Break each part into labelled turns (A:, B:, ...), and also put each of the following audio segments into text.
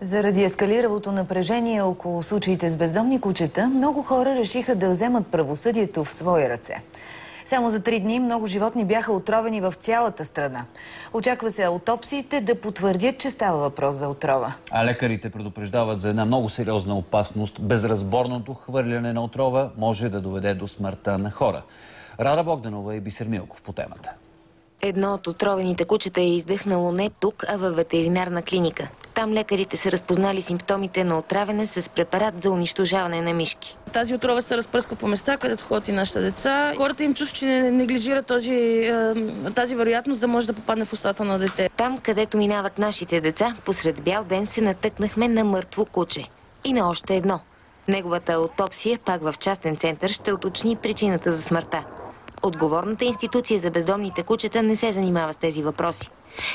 A: Заради ескалиралото напрежение около случаите с бездомни кучета, много хора решиха да вземат правосъдието в свои ръце. Само за 3 дни много животни бяха отровени в цялата страна. Очаква се аутопсиите да потвърдят, че става въпрос за отрова.
B: А лекарите предупреждават за една много сериозна опасност. Безразборното хвърляне на отрова може да доведе до смъртта на хора. Рада Богданова и Бисер Милков по темата.
C: Едно от отровените кучета е издъхнало не тук, а във ветеринарна клиника. Там лекарите са разпознали симптомите на отравяне с препарат за унищожаване на мишки.
D: Тази отрова се разпръсква по места, където ходят и нашите деца. Хората им чувстват, че не неглижират тази вероятност да може да попадне в устата на дете.
C: Там, където минават нашите деца, посред бял ден се натъкнахме на мъртво куче. И на още едно. Неговата аутопсия, пак в частен център, ще уточни причината за смъртта. Отговорната институция за бездомните кучета не се занимава с тези въпроси.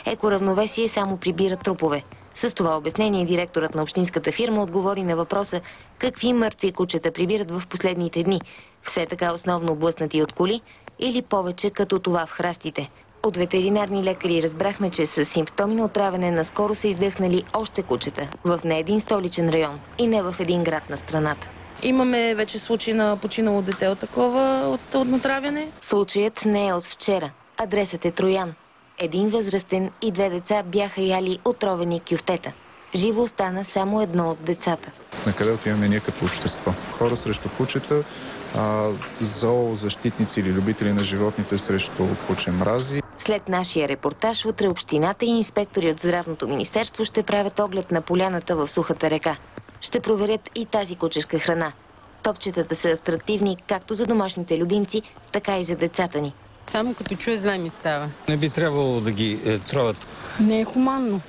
C: Екоравновесие само прибира трупове. С това обяснение директорът на общинската фирма отговори на въпроса какви мъртви кучета прибират в последните дни. Все така основно блъснати от коли или повече като това в храстите. От ветеринарни лекари разбрахме, че с симптоми на отравяне наскоро са издъхнали още кучета в не един столичен район и не в един град на страната.
D: Имаме вече случай на починало дете от такова, от натравяне.
C: Случаят не е от вчера. Адресът е Троян. Един възрастен и 2 деца бяха яли отровени кюфтета. Живо остана само едно от децата.
E: Накъде отиваме ние като общество? Хора срещу кучета, зоозащитници или любители на животните срещу кучемрази.
C: След нашия репортаж, утре общината и инспектори от Здравното министерство ще правят оглед на поляната в Сухата река. Ще проверят и тази кучешка храна. Топчетата са атрактивни както за домашните любимци, така и за децата ни.
F: Само като чуя, знай ми става.
G: Не би трябвало да ги троват.
F: Не е хуманно.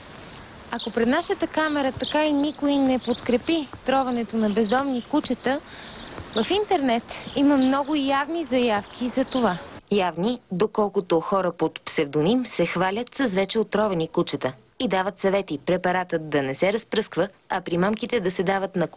H: Ако пред нашата камера така и никой не подкрепи троването на бездомни кучета, в интернет има много явни заявки за това.
C: Явни, доколкото хора под псевдоним се хвалят с вече отровени кучета и дават съвети препаратът да не се разпръсква, а примамките да се дават на